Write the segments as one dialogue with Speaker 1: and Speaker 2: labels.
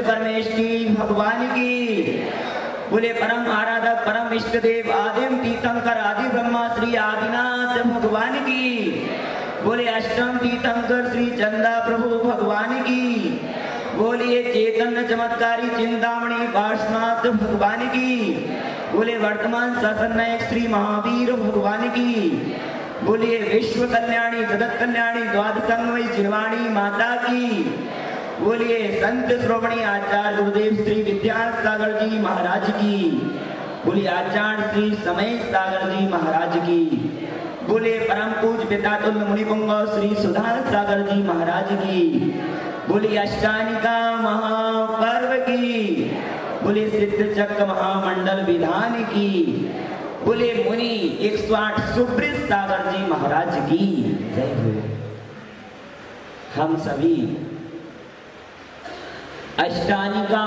Speaker 1: परमेश्वरी भगवान की बोले। परम आराधक परम इष्ट देव आदिम तीर्थंकर आदि ब्रह्मा श्री आदिनाथ भगवान की बोले। अष्टम तीर्थंकर श्री चंदा प्रभु भगवान की बोलिए। चैतन्य चमत्कारी चिंतामणि पार्श्वनाथ भगवान की बोले। वर्तमान शासन नायक श्री महावीर भगवान की बोलिए। विश्व कल्याणी जगत कल्याणी द्वादशंगमयी जिनवाणी माता की बोलिए। संत श्रोमणी आचार्य गुरुदेव श्री विद्यासागर जी महाराज की बोलिए। आचार्य श्री समय सागर जी महाराज की बोलिए। परम पूज्य पिता तुल्य मुनिपुंग श्री सुधा सागर जी महाराज की बोलिए। अष्टानिका महापर्व की बोलिए। सिद्ध चक्र महामंडल विधान की बोलिए। मुनि 108 सुब्रत सागर जी महाराज की जय हो। हम सभी अष्टानिका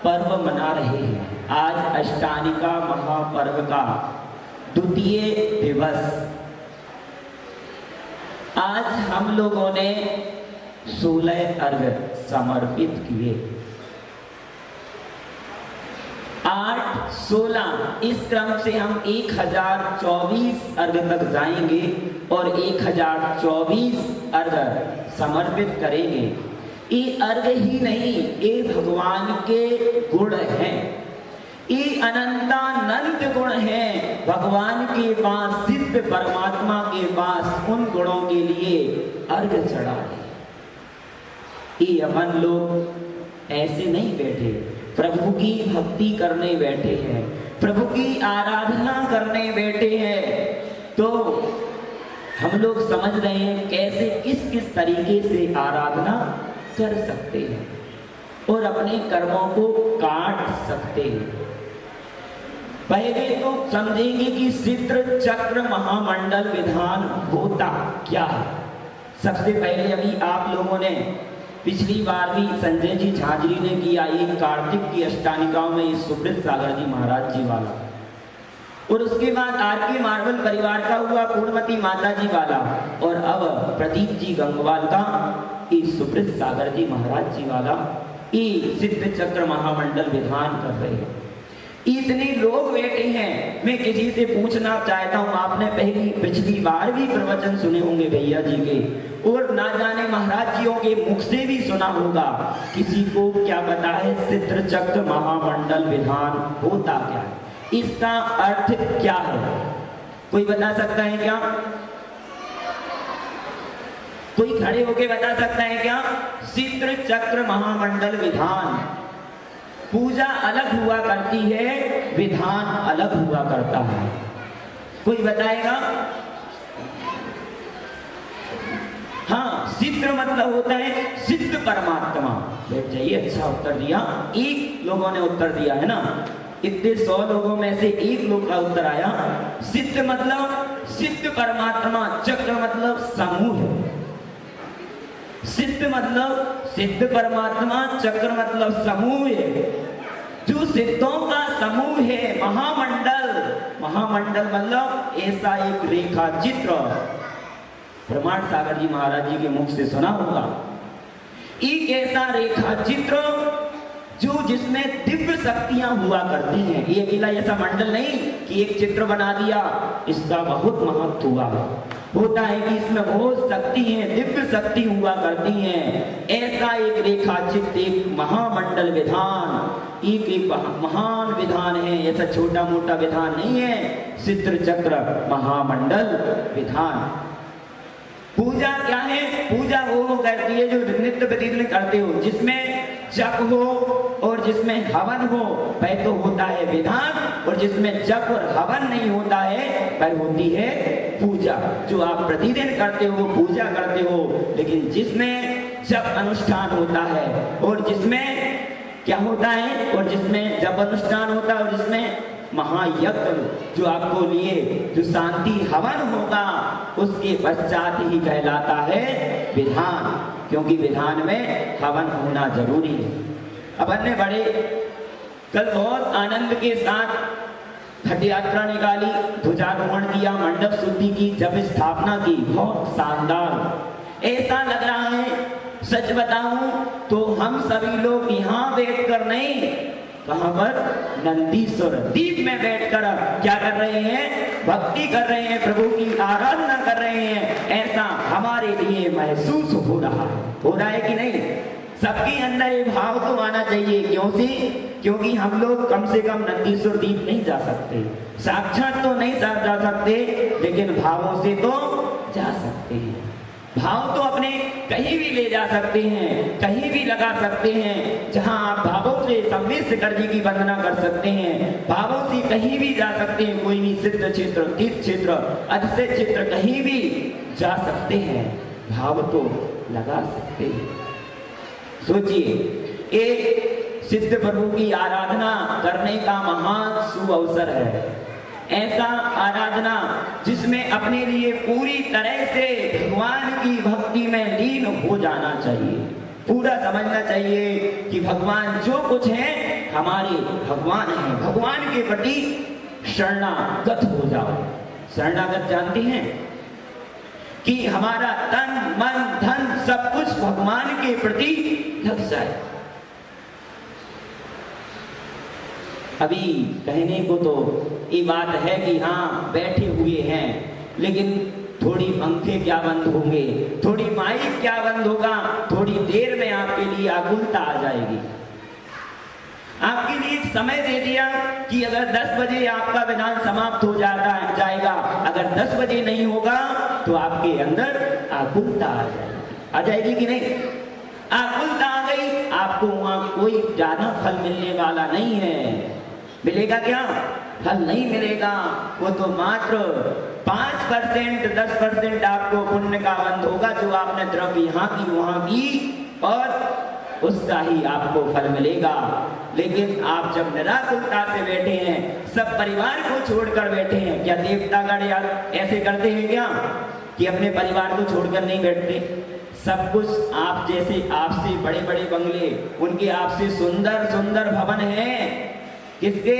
Speaker 1: पर्व मना रहे हैं। आज अष्टानिका महापर्व का द्वितीय दिवस। आज हम लोगों ने 16 अर्घ्य समर्पित किए। 8, 16 इस क्रम से हम 1024 अर्घ्य तक जाएंगे और 1024 अर्घ्य समर्पित करेंगे। ये अर्घ ही नहीं, ये भगवान के गुण हैं, ये अनंतानंत गुण हैं भगवान के पास। सिद्ध परमात्मा के पास उन गुणों के लिए अर्घ चढ़ा है। ये अपन लोग ऐसे नहीं बैठे, प्रभु की भक्ति करने बैठे हैं, प्रभु की आराधना करने बैठे हैं। तो हम लोग समझ रहे हैं कैसे किस किस तरीके से आराधना कर सकते हैं और अपने कर्मों को काट सकते हैं। पहले तो समझेंगे कि सिद्ध चक्र महामंडल विधान होता क्या है। सबसे पहले अभी आप लोगों ने पिछली बार भी संजय जी झांझरी ने किया ये कार्तिक की अष्टानिकाओं में ये सुब्रत सागर जी महाराज जी वाला, और उसके बाद आरके मार्बल परिवार का हुआ पूर्णमती माता जी वाला, और अब प्रदीप जी गंगवाल का ये सुब्रत सागर जी महाराज जी वाला ये सिद्ध चक्र महामंडल विधान कर रहे हैं। इतने लोग बैठे हैं। मैं किसी से पूछना चाहता हूँ, आपने पिछली बार भी प्रवचन सुने होंगे भैया जी के, और ना जाने महाराज जियों के मुख से भी सुना होगा। किसी को क्या पता है सिद्ध चक्र महामंडल विधान होता क्या है, इसका अर्थ क्या है? कोई बता सकता है क्या? कोई खड़े होके बता सकता है क्या? सिद्ध चक्र महामंडल विधान पूजा अलग हुआ करती है, विधान अलग हुआ करता है। कोई बताएगा? हाँ, सिद्ध मतलब होता है सिद्ध परमात्मा। बैठ जाइए, अच्छा उत्तर दिया। एक लोगों ने उत्तर दिया है ना, इतने 100 लोगों में से एक लोग का उत्तर आया। सिद्ध मतलब सिद्ध परमात्मा, चक्र मतलब समूह, सिद्ध मतलब सिद्ध परमात्मा, चक्र मतलब समूह। जो सिद्धों का समूह है, महामंडल, महामंडल मतलब ऐसा एक रेखा चित्र, प्रमाण सागर जी महाराज जी के मुख से सुना होगा। एक ऐसा रेखा चित्र जो जिसमें दिव्य शक्तियां हुआ करती हैं। ये अकेला ऐसा मंडल नहीं कि एक चित्र बना दिया, इसका बहुत महत्व हुआ होता है कि इसमें बहुत शक्ति है, दिव्य शक्ति हुआ करती हैं। ऐसा एक रेखा चित्र, एक महामंडल विधान, एक महान विधान है। ऐसा छोटा मोटा विधान नहीं है, सिद्ध चक्र महामंडल विधान। पूजा क्या है? पूजा वो करती है जो नित्य प्रतिदिन करते हो, जिसमें जप हो और जिसमें हवन हो, वह तो होता है विधान, और जिसमें जप और हवन नहीं होता है वह होती है पूजा। जो आप प्रतिदिन करते हो पूजा करते हो, लेकिन जिसमें जप अनुष्ठान होता है और जिसमें क्या होता है, और जिसमें जप अनुष्ठान होता है और जिसमें महायज्ञ जो आपको लिए जो शांति हवन होगा, उसके पश्चात ही कहलाता है विधान, क्योंकि विधान में हवन होना जरूरी है। अपन ने बड़े कल बहुत आनंद के साथ घट यात्रा निकाली, ध्वजारोहण किया, मंडप शुद्धि की, जब स्थापना की, बहुत शानदार। ऐसा लग रहा है, सच बताऊं तो हम सभी लोग यहाँ बैठकर नहीं, कहां पर? नंदीश्वर दीप में बैठकर क्या कर रहे हैं? भक्ति कर रहे हैं, प्रभु की आराधना कर रहे हैं। ऐसा हमारे लिए महसूस हो रहा है कि नहीं? सबके अंदर ये भाव तो आना चाहिए। क्यों से? क्योंकि हम लोग कम से कम नंदीश्वर दीप नहीं जा सकते, साक्षात तो नहीं जा सकते, लेकिन भावों से तो जा सकते हैं। भाव तो अपने कहीं भी ले जा सकते हैं, कहीं भी लगा सकते हैं। जहां आप भावों से संवेशकर जी की वंदना कर सकते हैं, भावों से कहीं भी जा सकते हैं। कोई भी सिद्ध क्षेत्र, तीर्थ क्षेत्र, अधिशय क्षेत्र, कहीं भी जा सकते हैं, भाव तो लगा सकते हैं। सोचिए, एक सिद्ध प्रभु की आराधना करने का महान शुभ अवसर है। ऐसा आराधना जिसमें अपने लिए पूरी तरह से भगवान की भक्ति में लीन हो जाना चाहिए। पूरा समझना चाहिए कि भगवान जो कुछ है हमारे भगवान हैं। भगवान के प्रति शरणागत हो जाओ। शरणागत जानते हैं कि हमारा तन मन धन सब कुछ भगवान के प्रति लग जाए। अभी कहने को तो ये बात है कि हाँ बैठे हुए हैं, लेकिन थोड़ी पंखे क्या बंद होंगे, थोड़ी माइक क्या बंद होगा, थोड़ी देर में आपके लिए आकुलता आ जाएगी। आपके लिए एक समय दे दिया कि अगर 10 बजे आपका विधान समाप्त हो जाएगा, अगर 10 बजे नहीं होगा तो आपके अंदर आकुलता आ जाएगी कि नहीं? आकुलता आ गई, आपको वहां कोई ज्यादा फल मिलने वाला नहीं है। मिलेगा क्या? फल नहीं मिलेगा। वो तो मात्र 5%, 10% आपको पुण्य का बंद होगा, जो आपने द्रव्य यहाँ की वहां की, और उसका ही आपको फल मिलेगा। लेकिन आप जब निराकुलता से बैठे हैं, सब परिवार को छोड़कर बैठे हैं, क्या देवतागण यार ऐसे करते हैं क्या कि अपने परिवार को छोड़कर नहीं बैठते? सब कुछ आप जैसे, आपसे बड़े बड़े बंगले, उनके आपसे सुंदर सुंदर भवन हैं। किसके?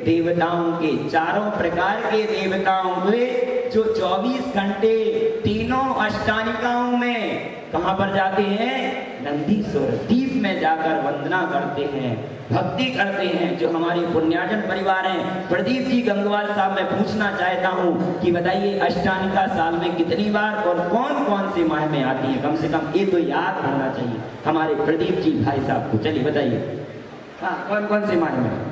Speaker 1: देवताओं के, चारों प्रकार के देवताओं के, जो 24 घंटे तीनों अष्टानिकाओं में कहां पर जाते हैं? नंदीश्वर दीप में जाकर वंदना करते हैं, भक्ति करते हैं। जो हमारे पुण्यार्जन परिवार हैं, प्रदीप जी गंगवाल साहब, मैं पूछना चाहता हूं कि बताइए अष्टानिका साल में कितनी बार और कौन कौन से माह में आती है? कम से कम ये तो याद होना चाहिए हमारे प्रदीप जी भाई साहब को। चलिए बताइए, हाँ कौन कौन से माह में?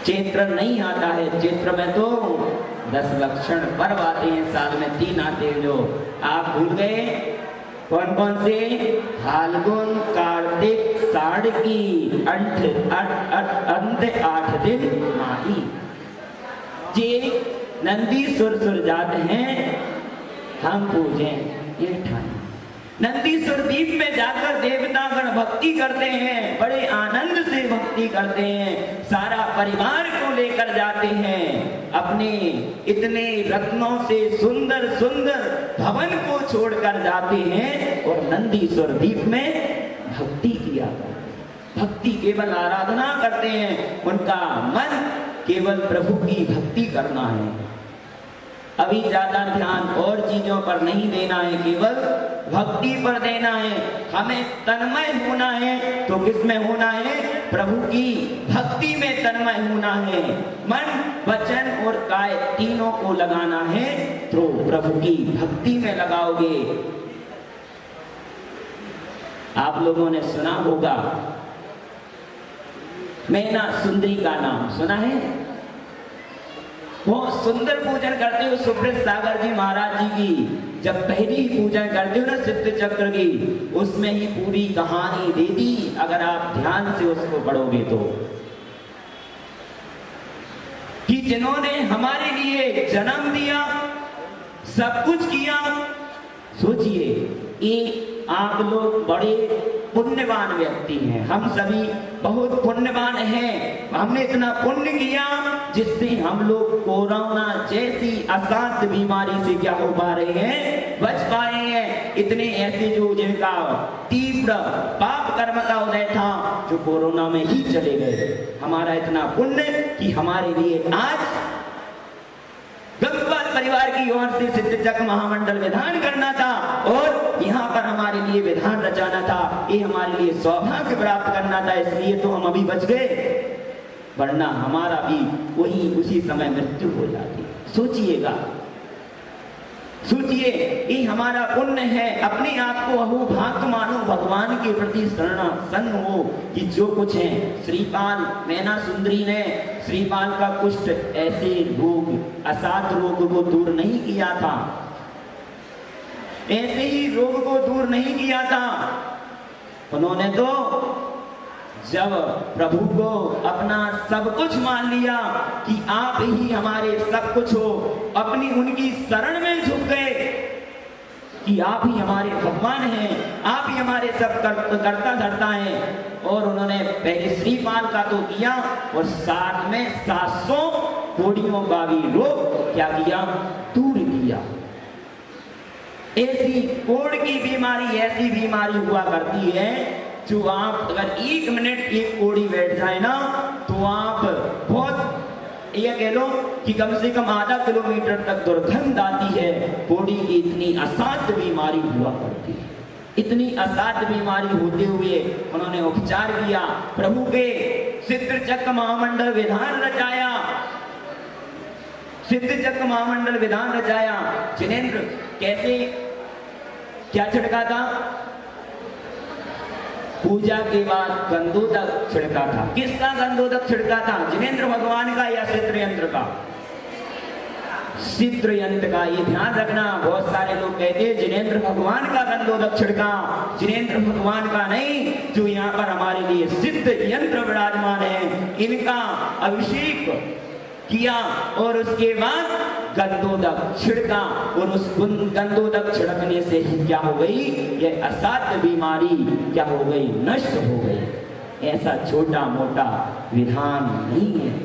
Speaker 1: चैत्र नहीं आता है, चैत्र में तो 10 लक्षण पर्व आते हैं, साल में 3 आते हैं। जो आप भूल गए कौन कौन से? फाल्गुन, कार्तिक, साड़की, अंत 8 दिन माही। जे नंदीश्वर सुरजात हैं, हम पूजें ये ठान। नंदीश्वर द्वीप में जाकर देवतागण भक्ति करते हैं, बड़े आनंद से भक्ति करते हैं, सारा परिवार को लेकर जाते हैं, अपने इतने रत्नों से सुंदर सुंदर भवन को छोड़कर जाते हैं और नंदीश्वर द्वीप में भक्ति किया करते। भक्ति केवल आराधना करते हैं, उनका मन केवल प्रभु की भक्ति करना है। अभी ज्यादा ध्यान और चीजों पर नहीं देना है, केवल भक्ति पर देना है। हमें तन्मय होना है तो किसमें होना है? प्रभु की भक्ति में तन्मय होना है। मन, वचन और काय तीनों को लगाना है तो प्रभु की भक्ति में लगाओगे। आप लोगों ने सुना होगा, मैना सुंदरी का नाम सुना है? वो सुंदर पूजन करते हो सुब्रत सागर जी महाराज जी की। जब पहली ही पूजन करते हो ना सिद्ध चक्र की, उसमें ही पूरी कहानी दे दी अगर आप ध्यान से उसको पढ़ोगे तो, कि जिन्होंने हमारे लिए जन्म दिया, सब कुछ किया। सोचिए, ये आप लोग बड़े पुण्यवान व्यक्ति हैं, हम सभी बहुत पुण्यवान हैं। हमने इतना पुण्य किया जिससे हम लोग कोरोना जैसी असाध्य बीमारी से क्या हो पा रहे हैं, बच पा रहे हैं। इतने ऐसे जो जिनका तीव्र पाप कर्म का उदय था, जो कोरोना में ही चले गए। हमारा इतना पुण्य कि हमारे लिए आज गंगपाल परिवार की ओर से सिद्ध चक्र महामंडल विधान करना था और यहाँ पर हमारे लिए विधान रचाना था। ये हमारे लिए सौभाग्य प्राप्त करना था, इसलिए तो हम अभी बच गए, वरना हमारा भी वही उसी समय मृत्यु हो जाती। सोचिएगा, सोचिए, ये हमारा पुण्य है। अपने आप को अहोभाग्य मानो, भगवान के प्रति शरण हो कि जो कुछ है। श्रीपाल मैना सुंदरी ने श्रीपाल का कुष्ठ ऐसे रोग, असाध्य रोग को दूर नहीं किया था, ऐसे ही रोग को दूर नहीं किया था। उन्होंने तो जब प्रभु को अपना सब कुछ मान लिया कि आप ही हमारे सब कुछ हो, अपनी उनकी शरण में झुक गए कि आप ही हमारे भगवान हैं, आप ही हमारे सब करता धरता हैं। और उन्होंने पहले श्रीपाल का तो किया और साथ में 700 कोड़ियों का भी रोग क्या किया, दूर किया। ऐसी कोड़ की बीमारी, ऐसी बीमारी हुआ करती है जो आप अगर 1 मिनट एक कोड़ी बैठ जाए ना तो आप बहुत ये कह लो कि कम से कम आधा किलोमीटर तक दुर्गंध आती है। कोड़ी की इतनी असाध्य बीमारी हुआ करती है। इतनी असाध्य बीमारी होते हुए उन्होंने उपचार किया, प्रभु के सिद्ध चक्र महामंडल विधान रचाया, सिद्ध चक्र महामंडल विधान रचाया। जिनेंद्र कैसे क्या छिड़का था? पूजा के बाद गंधोदक छिड़का था। किसका गंधोदक छिड़का था? जिनेंद्र भगवान का या सिद्ध यंत्र का? सिद्ध यंत्र का। ये ध्यान रखना, बहुत सारे लोग कहते हैं जिनेंद्र भगवान का गंधोदक छिड़का, जिनेंद्र भगवान का नहीं। जो यहाँ पर हमारे लिए सिद्ध यंत्र विराजमान है, इनका अभिषेक किया और उसके बाद गंधोदक छिड़का और उस गंधोदक छिड़कने से ही क्या हो गई, ये असाध्य बीमारी क्या हो गई, नष्ट हो गई। ऐसा छोटा मोटा विधान नहीं है।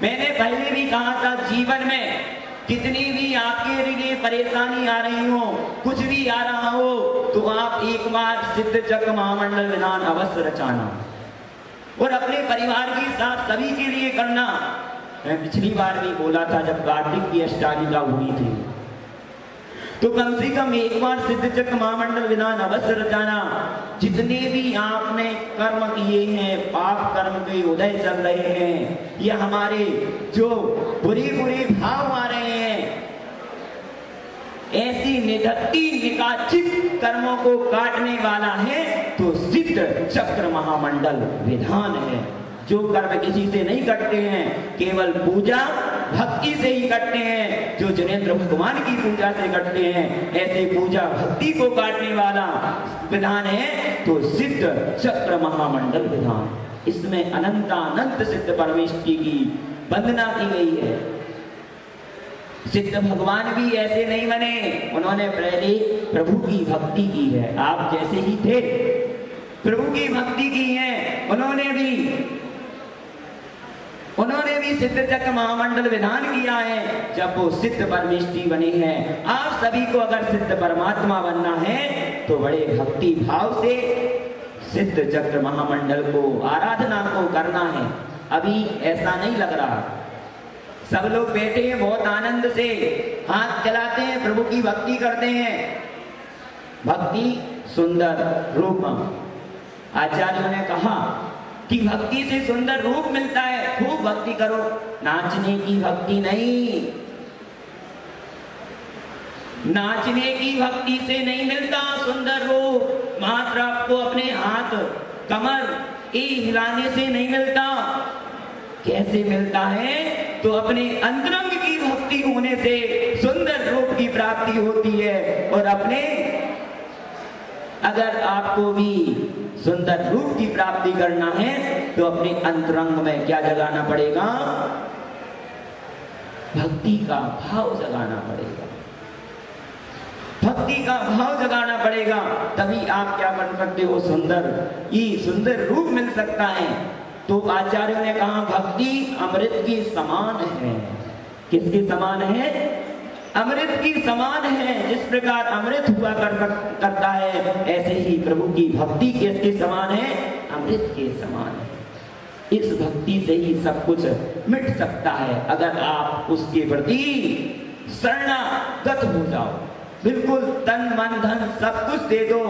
Speaker 1: मैंने पहले भी कहा था, जीवन में कितनी भी आपके लिए परेशानी आ रही हो, कुछ भी आ रहा हो, तो आप एक बार सिद्ध चक्र महामंडल विधान अवश्य रचाना और अपने परिवार के साथ सभी के लिए करना। मैं पिछली बार भी बोला था जब कार्तिक की अष्टमी हुई थी, तो कम से कम एक बार सिद्ध चक्र महामंडल विधान अवश्य रचाना। जितने भी आपने कर्म किए हैं, पाप कर्म के उदय चल रहे हैं, ये हमारे जो बुरे बुरे भाव आ रहे हैं, ऐसी निधत्ती निकाचित कर्मों को काटने वाला है तो सिद्ध चक्र महामंडल विधान है। जो कर्म किसी से नहीं करते हैं, केवल पूजा भक्ति से ही करते हैं, जो जिनेंद्र भगवान की पूजा से करते हैं। ऐसे पूजा भक्ति को काटने वाला विधान है तो सिद्ध चक्र महामंडल विधान। इसमें अनंतानंत सिद्ध परमेष्टि की वंदना की गई है। सिद्ध भगवान भी ऐसे नहीं बने, उन्होंने पहले प्रभु की भक्ति की है। आप जैसे ही थे प्रभु की भक्ति की है, उन्होंने भी सिद्ध चक्र महामंडल विधान किया है, जब वो सिद्ध परमेष्टि बने हैं। आप सभी को अगर सिद्ध परमात्मा बनना है तो बड़े भक्ति भाव से सिद्ध चक्र महामंडल को आराधना को करना है। अभी ऐसा नहीं लग रहा, सब लोग बैठे हैं बहुत आनंद से, हाथ चलाते हैं, प्रभु की भक्ति करते हैं। भक्ति सुंदर रूप, आचार्यों ने कहा कि भक्ति से सुंदर रूप मिलता है, खूब भक्ति करो। नाचने की भक्ति नहीं, नाचने की भक्ति से नहीं मिलता सुंदर रूप। मात्र आपको अपने हाथ कमर हिलाने से नहीं मिलता। कैसे मिलता है? तो अपने अंतरंग की भक्ति होने से सुंदर रूप की प्राप्ति होती है। और अपने अगर आपको भी सुंदर रूप की प्राप्ति करना है तो अपने अंतरंग में क्या जगाना पड़ेगा? भक्ति का भाव जगाना पड़ेगा, भक्ति का भाव जगाना पड़ेगा। तभी आप क्या बन सकते हो? सुंदर रूप मिल सकता है। तो आचार्यों ने कहा भक्ति अमृत की समान है। किसके समान है? अमृत की समान है। जिस प्रकार अमृत हुआ करता है, ऐसे ही प्रभु की भक्ति किसके समान है? अमृत के समान है। इस भक्ति से ही सब कुछ मिट सकता है। अगर आप उसके प्रति शरणागत हो जाओ, बिल्कुल तन मन धन सब कुछ दे दो,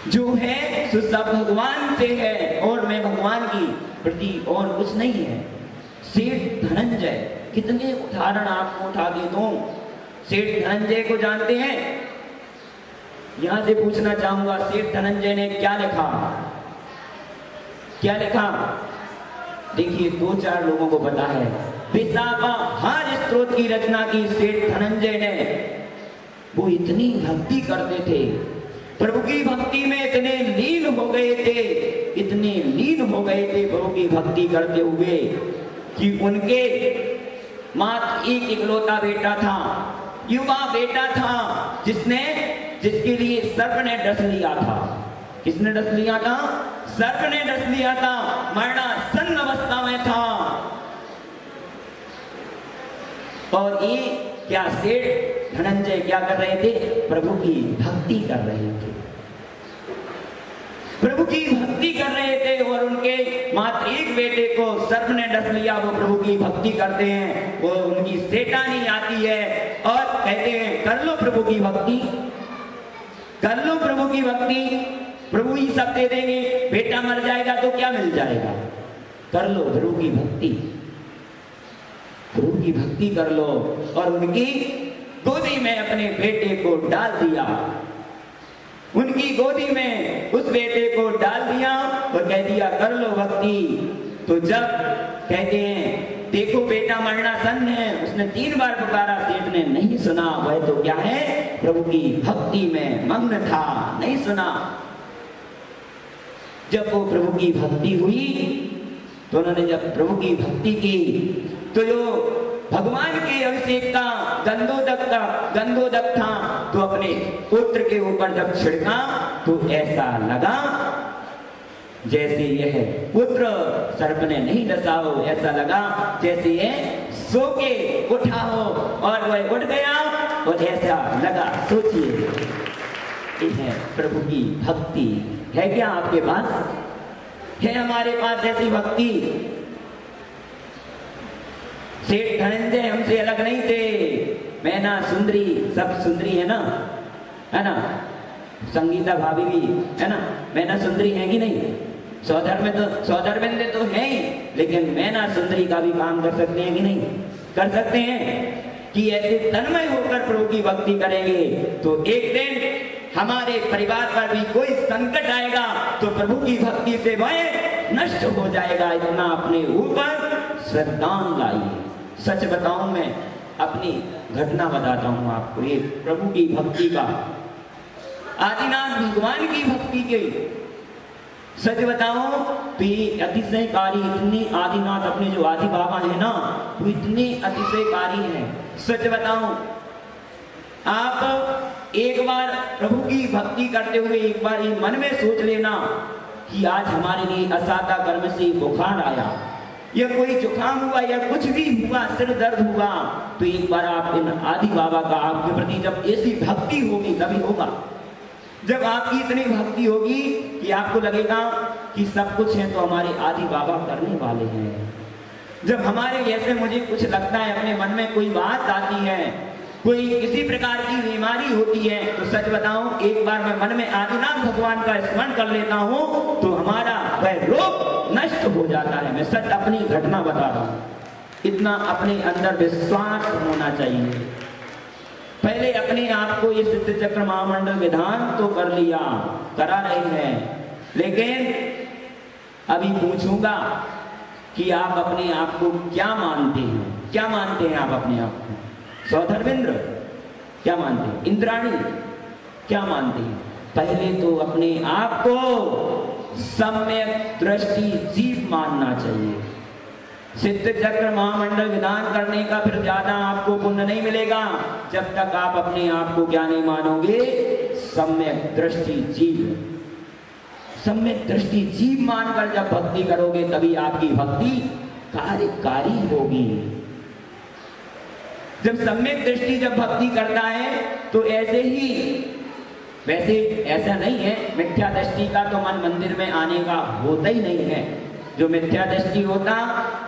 Speaker 1: जो है सो सब भगवान से है और मैं भगवान की प्रति और कुछ नहीं है। सेठ धनंजय, कितने उदाहरण आपको उठा दे दूं। सेठ धनंजय को जानते हैं? यहां से पूछना चाहूंगा, सेठ धनंजय ने क्या लिखा? क्या लिखा? देखिए, 2-4 लोगों को पता है। विसावा हार स्तोत्र की रचना की सेठ धनंजय ने। वो इतनी भक्ति करते थे, प्रभु की भक्ति में इतने लीन हो गए थे, इतने लीन हो गए थे प्रभु की भक्ति करते हुए कि उनके मात्र एक इकलौता बेटा था, युवा बेटा था, जिसके लिए सर्प ने डस लिया था। किसने डस लिया था? सर्प ने डस लिया था, मरणासन अवस्था में था। और ये क्या सेठ धनंजय क्या कर रहे थे? प्रभु की भक्ति कर रहे थे, प्रभु की भक्ति कर रहे थे। और उनके मात्र एक बेटे को सर्प ने डस लिया। वो प्रभु की भक्ति करते हैं, वो उनकी सेठानी आती है और कहते हैं कर लो प्रभु की भक्ति, कर लो प्रभु की भक्ति, प्रभु ही सब दे देंगे। बेटा मर जाएगा तो क्या मिल जाएगा? कर लो प्रभु की भक्ति, प्रभु की भक्ति कर लो। और उनकी गोदी में अपने बेटे को डाल दिया, उनकी गोदी में उस बेटे को डाल दिया और कह दिया कर लो भक्ति। तो जब कहते हैं देखो बेटा मरणासन है, उसने 3 बार पुकारा, सेठ ने नहीं सुना। वह तो क्या है? प्रभु की भक्ति में मग्न था, नहीं सुना। जब वो प्रभु की भक्ति हुई तो उन्होंने जब प्रभु की भक्ति की तो जो भगवान के अभिषेक का गंधोदक था, तो अपने पुत्र के ऊपर जब छिड़का तो ऐसा लगा जैसे यह पुत्र सर्प ने नहीं डसा हो, ऐसा लगा जैसे यह सो के उठा हो। और वह उठ गया और ऐसा लगा। सोचिए, यह प्रभु की भक्ति है क्या आपके पास? है हमारे पास ऐसी भक्ति? सेठ धनंजय हमसे अलग नहीं थे। मैना सुंदरी, सब सुंदरी है ना? संगीता भाभी भी है ना? मैना सुंदरी है कि नहीं? सौधर्मेंद्र तो है ही, लेकिन मैना सुंदरी का भी काम कर सकते हैं कि नहीं? कर सकते हैं कि ऐसे तन्मय होकर प्रभु की भक्ति करेंगे तो एक दिन हमारे परिवार पर भी कोई संकट आएगा तो प्रभु की भक्ति से वह नष्ट हो जाएगा, इतना अपने ऊपर श्रद्धान लाइए। सच बताऊं, मैं अपनी घटना बताता हूं आपको, ये प्रभु की भक्ति का, आदिनाथ भगवान की भक्ति के। सच बताऊं तो ये अतिशयकारी, इतने आदिनाथ अपने जो आदि बाबा है ना, वो इतने अतिशयकारी हैं। सच बताऊं, आप एक बार प्रभु की भक्ति करते हुए एक बार ये मन में सोच लेना कि आज हमारे लिए असाधा कर्म से बुखार आया या कोई जुकाम हुआ या कुछ भी हुआ, सिर दर्द हुआ, तो एक बार आप इन आदि बाबा का आपके प्रति जब ऐसी भक्ति होगी तभी होगा। जब आपकी इतनी भक्ति होगी कि आपको लगेगा कि सब कुछ है तो हमारे आदि बाबा करने वाले हैं। जब हमारे जैसे मुझे कुछ लगता है, अपने मन में कोई बात आती है, कोई किसी प्रकार की बीमारी होती है, तो सच बताऊं एक बार मैं मन में आदिनाथ भगवान का स्मरण कर लेता हूं तो हमारा वह रोग नष्ट हो जाता है। मैं सच अपनी घटना बता रहा हूं। इतना अपने अंदर विश्वास होना चाहिए। पहले अपने आप को ये सिद्ध चक्र महामंडल विधान तो कर लिया, करा रहे हैं, लेकिन अभी पूछूंगा कि आप अपने आप को क्या मानते हैं? क्या मानते हैं आप अपने आप को? सौधर्मेंद्र क्या मानते हैं? इंद्राणी क्या मानते हैं? पहले तो अपने आप को सम्यक दृष्टि जीव मानना चाहिए। सिद्ध चक्र महामंडल विधान करने का फिर ज्यादा आपको पुण्य नहीं मिलेगा जब तक आप अपने आप को क्या नहीं मानोगे? सम्यक दृष्टि जीव। सम्यक दृष्टि जीव मानकर जब भक्ति करोगे तभी आपकी भक्ति कार्यकारी होगी। जब सम्यक दृष्टि जब भक्ति करता है तो ऐसे ही, वैसे ऐसा नहीं है मिथ्या दृष्टि का तो मन मंदिर में आने का होता ही नहीं है। जो मिथ्या दृष्टि होता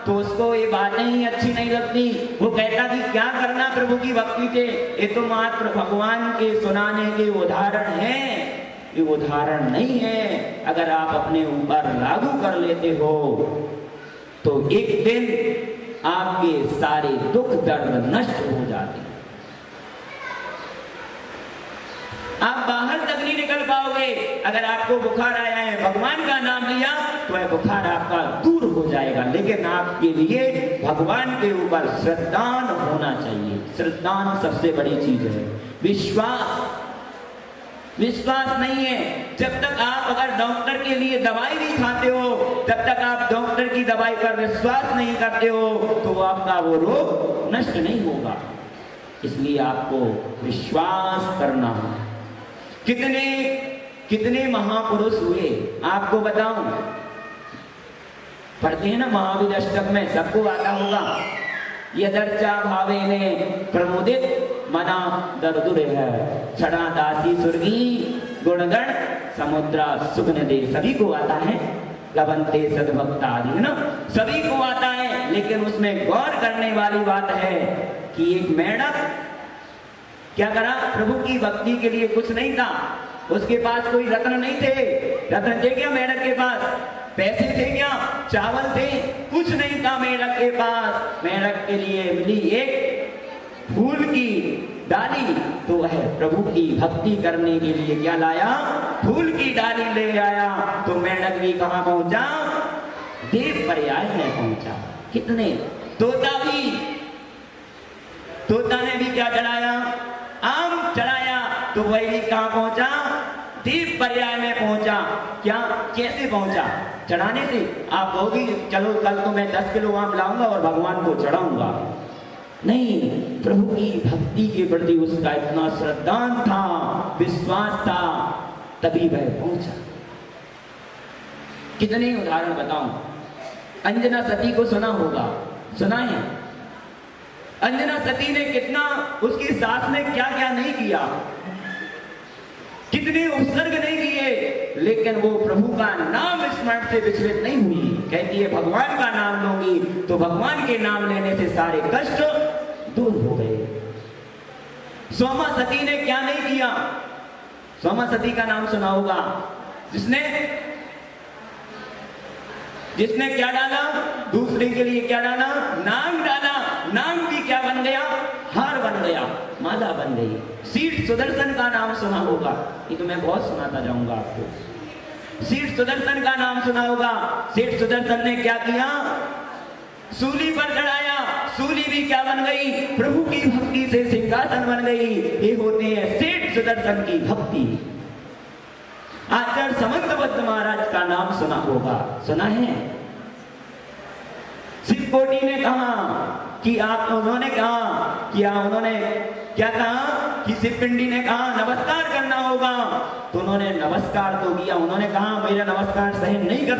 Speaker 1: तो उसको ये बातें ही अच्छी नहीं लगती, वो कहता कि क्या करना प्रभु की भक्ति के, ये तो मात्र भगवान के सुनाने के उदाहरण हैं, ये उदाहरण नहीं है। अगर आप अपने ऊपर लागू कर लेते हो तो एक दिन आपके सारे दुख दर्द नष्ट हो जाते हैं। आप बाहर तक नहीं निकल पाओगे। अगर आपको बुखार आया है, भगवान का नाम लिया तो वह बुखार आपका दूर हो जाएगा, लेकिन आपके लिए भगवान के ऊपर श्रद्धान होना चाहिए। श्रद्धान सबसे बड़ी चीज है। विश्वास नहीं है जब तक आप अगर डॉक्टर के लिए दवाई नहीं खाते हो, तब तक आप डॉक्टर की दवाई पर विश्वास नहीं करते हो तो आपका वो रोग नष्ट नहीं होगा। इसलिए आपको विश्वास करना है। कितने महापुरुष हुए आपको बताऊं, पढ़ते हैं ना महावीर अष्टक में, सबको आता होगा। यदर्चा भावे ने प्रमोदित मना दर्दुर है, छड़ा दासी सुर्गी गुणगण समुद्रा सुख न दे। सभी को आता है, लवंते सद्भक्ता आदि, है ना, सभी को आता है। लेकिन उसमें गौर करने वाली बात है कि एक मेढक क्या करा, प्रभु की भक्ति के लिए कुछ नहीं था, उसके पास कोई रत्न नहीं थे। रत्न थे क्या मेढक के पास? पैसे थे क्या? चावल थे? कुछ नहीं था मेढक के पास। मेढक के लिए मिली एक फूल की डाली, तो वह प्रभु की भक्ति करने के लिए क्या लाया? फूल की डाली ले आया। तो मेढक भी कहाँ पहुंचा? देव पर्याय में पहुंचा। कितने तोता ने भी क्या चढ़ाया? आम चढ़ाया। तो वही भी कहाँ पहुंचा? देव पर्याय में पहुंचा। क्या, कैसे पहुंचा? चढ़ाने से। आप कहोगे चलो कल तो मैं 10 किलो आम लाऊंगा और भगवान को चढ़ाऊंगा। नहीं, प्रभु की भक्ति के प्रति उसका इतना श्रद्धान था, विश्वास था, तभी वह पहुंचा। कितने उदाहरण बताऊं। अंजना सती को सुना होगा, सुना है? अंजना सती ने कितना, उसकी सास ने क्या क्या नहीं किया, कितने उपसर्ग नहीं किए, लेकिन वो प्रभु का नाम स्मरण से विचलित नहीं हुई। कहती है भगवान का नाम लूंगी तो भगवान के नाम लेने से सारे कष्ट दूर हो गए। सोमा सती ने क्या नहीं किया? सोमा सती का नाम सुना होगा, जिसने क्या डाला? दूसरे के लिए क्या डाला? नाम डाला। नाम भी क्या बन गया? हार बन गया, माला बन गई। सीठ सुदर्शन का नाम सुना होगा, ये तो मैं बहुत सुनाता जाऊंगा आपको। सेठ सुदर्शन का नाम सुना होगा। सेठ सुदर्शन ने क्या किया? सूली पर चढ़ाया। सूली भी क्या बन गई? प्रभु की भक्ति से सिंहासन बन गई। ये होते हैं सेठ सुदर्शन की भक्ति। आचार्य समंतभद्र महाराज का नाम सुना होगा, सुना है? शिवकोटि ने कहा कि उन्होंने क्या कहा कि शिवपिंडी ने कहा नमस्कार करना होगा, तो उन्होंने नमस्कार तो किया। उन्होंने कहा मेरा नमस्कार सहन नहीं कर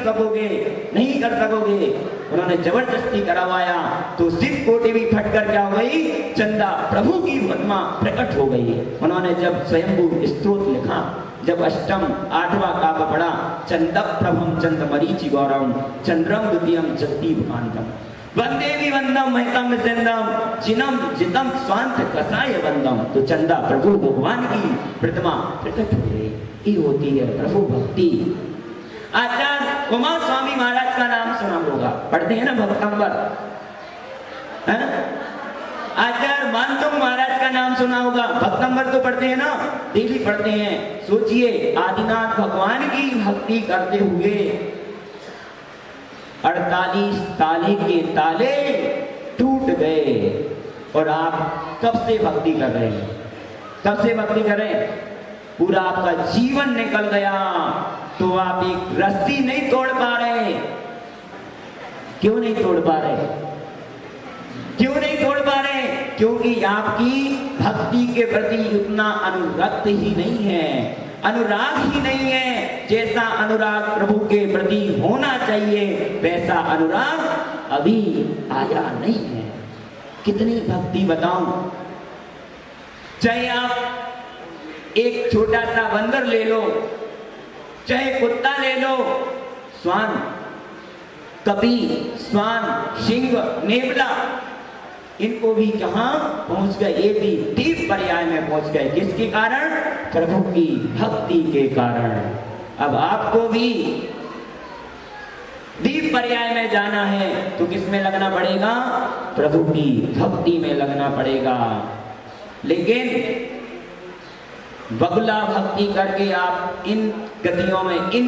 Speaker 1: सकोगे। उन्होंने जबरदस्ती करवाया तो शिवकोटि भी फटकर क्या हो गई? चंदा प्रभु की महिमा प्रकट हो गई। उन्होंने जब स्वयंभू स्तोत्र लिखा, जब अष्टम 8वां काव्य पढ़ा, चंद प्रभम चंद मरीचि गौरम चंद्रम द्वितीयम जगती भांतम वंदे वंदम महतम सिंदम जिनम जितम स्वांत कसाय वंदम। तो चंदा प्रभु भगवान की प्रतिमा प्रकट हो गई। ये होती है प्रभु भक्ति। आचार्य उमा स्वामी महाराज का नाम सुना होगा, पढ़ते हैं ना भक्तंबर। आचार्य मानतुंग महाराज का नाम सुना होगा, भक्तंबर तो पढ़ते हैं ना, डेली पढ़ते हैं। सोचिए आदिनाथ भगवान की भक्ति करते हुए 48 ताले के ताले टूट गए। और आप कब से भक्ति कर रहे हैं? पूरा आपका जीवन निकल गया तो आप एक रस्सी नहीं तोड़ पा रहे। क्यों नहीं तोड़ पा रहे? क्योंकि आपकी भक्ति के प्रति उतना अनुरक्त ही नहीं है, अनुराग ही नहीं है। जैसा अनुराग प्रभु के प्रति होना चाहिए वैसा अनुराग अभी आया नहीं है। कितनी भक्ति बताऊं? चाहे आप एक छोटा सा बंदर ले लो, चाहे कुत्ता ले लो, श्वान, कपी, श्वान, सिंह, नेवला, इनको भी कहां पहुंच गए? ये भी दीप पर्याय में पहुंच गए। किसके कारण? प्रभु की भक्ति के कारण। अब आपको भी दीप पर्याय में जाना है तो किस में लगना पड़ेगा? प्रभु की भक्ति में लगना पड़ेगा। लेकिन बगुला भक्ति करके आप इन गतियों में इन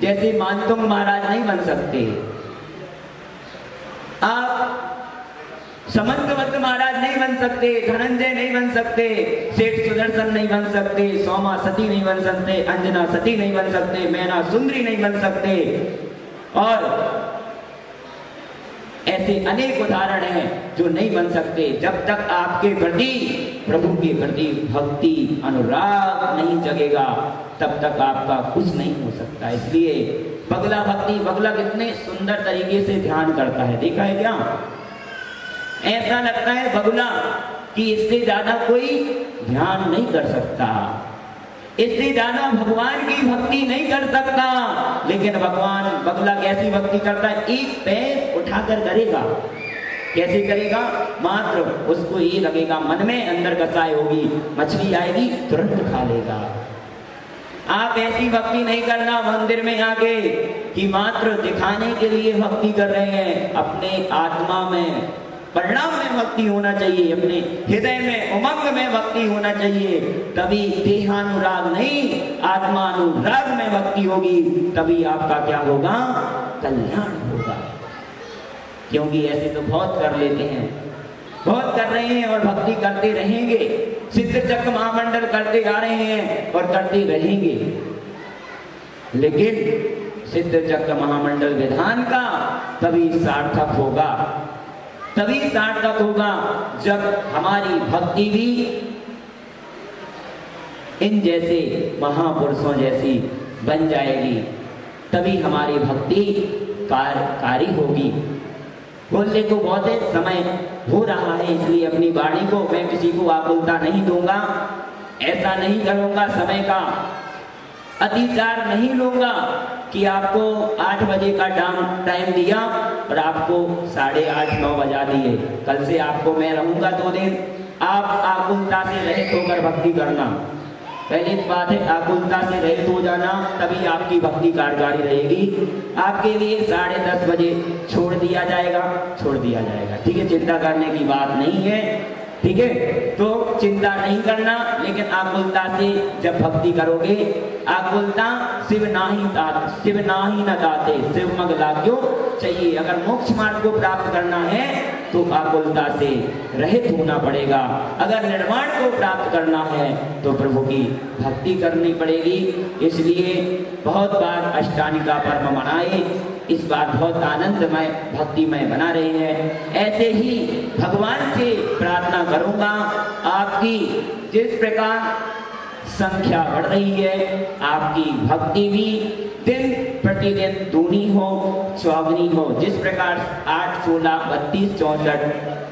Speaker 1: जैसे मानतुंग महाराज नहीं बन सकते, आप समंतभद्र महाराज नहीं बन सकते, धनंजय नहीं बन सकते, सेठ सुदर्शन नहीं बन सकते, सोमा सती नहीं बन सकते, अंजना सती नहीं बन सकते, मैना सुंदरी नहीं बन सकते। और ऐसे अनेक उदाहरण हैं जो नहीं बन सकते जब तक आपके प्रति, प्रभु के प्रति भक्ति अनुराग नहीं जगेगा, तब तक आपका कुछ नहीं हो सकता। इसलिए बगुला भक्ति, बगुला कितने सुंदर तरीके से ध्यान करता है, देखा है क्या? ऐसा लगता है बगुला कि इससे ज्यादा कोई ध्यान नहीं कर सकता, इससे ज्यादा भगवान की भक्ति नहीं कर सकता। लेकिन भगवान, बगुला कैसी भक्ति करता है? एक पैर उठाकर करेगा। कैसे करेगा? मात्र उसको ये लगेगा, मन में अंदर कसाई होगी, मछली आएगी तुरंत खा लेगा। आप ऐसी भक्ति नहीं करना मंदिर में आके कि मात्र दिखाने के लिए भक्ति कर रहे हैं। अपने आत्मा में, परिणाम में भक्ति होना चाहिए, अपने हृदय में, उमंग में भक्ति होना चाहिए। तभी देहानुराग नहीं, आत्मानुराग में भक्ति होगी, तभी आपका क्या होगा? कल्याण होगा। क्योंकि ऐसे तो बहुत कर लेते हैं, बहुत कर रहे हैं और भक्ति करते रहेंगे। सिद्ध चक्र महामंडल करते आ रहे हैं और करते रहेंगे। लेकिन सिद्ध चक्र महामंडल विधान का तभी सार्थक होगा, तभी सार्थक होगा जब हमारी भक्ति भी इन जैसे महापुरुषों जैसी बन जाएगी। तभी हमारी भक्ति कारी होगी। बोलने को बहुत समय हो रहा है, इसलिए अपनी वाणी को मैं किसी को आकुलता नहीं दूंगा, ऐसा नहीं करूंगा, समय का अतिचार नहीं लूंगा कि आपको 8 बजे का टाइम दिया और आपको 8:30-9 बजा दिए। कल से आपको मैं रहूंगा 2 दिन, आप आकुलता से रहित होकर भक्ति करना। पहली बात है आकुलता से रहित हो जाना, तभी आपकी भक्ति कारगर रहेगी। आपके लिए 10:30 बजे छोड़ दिया जाएगा, ठीक है, चिंता करने की बात नहीं है। ठीक है, तो चिंता नहीं करना, लेकिन आकुलता से जब भक्ति करोगे, आकुलता शिव नाही न दाते, शिव मग लाग्यो चाहिए। अगर मोक्ष मार्ग को प्राप्त करना है तो आकुलता से रहित होना पड़ेगा। अगर निर्वाण को प्राप्त करना है तो प्रभु की भक्ति करनी पड़ेगी। इसलिए बहुत बार अष्टानिका पर्व मनाए, इस बार बहुत आनंदमय भक्तिमय बना रहे हैं। ऐसे ही भगवान से प्रार्थना करूंगा, आपकी जिस प्रकार संख्या बढ़ रही है, आपकी भक्ति भी दिन प्रतिदिन दूनी हो, चौगुनी हो। जिस प्रकार 8, 16, 32, 64,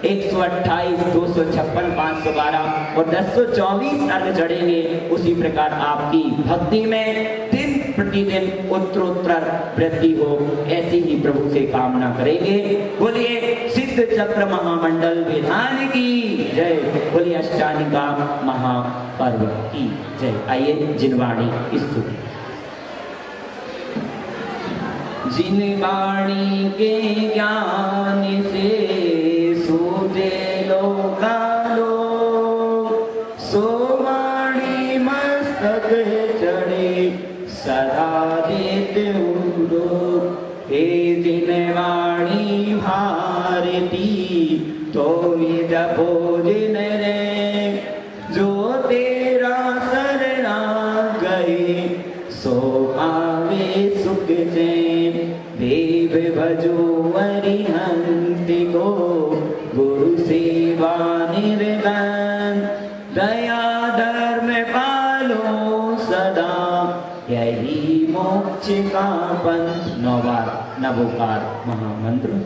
Speaker 1: 128, 256, 512 और 1024 अर्घ चढ़ेंगे, उसी प्रकार आपकी भक्ति में दिन प्रतिदिन उत्तरोत्तर वृद्धि हो, ऐसी ही प्रभु से कामना करेंगे। बोलिए सिद्ध चक्र महामंडल विधान की जय, बोलिए अष्टानिका महापर्व की जय। आइए जिनवाणी स्तुति। जिनवाणी के ज्ञान से सूझे लोकालो, सोवाणी मस्तक चढ़े सदा देते उड़ो। हे जिनवाणी भारती तो जपो जिन रे, जो तेरा शरणा गए सो पावे सुख चैन। देव भजो अरिहंत को गुरु सेवा निर्गन, दया धर्म पालो सदा यही मोक्ष का पंथ। 9 बार नवोकार महामंत्र।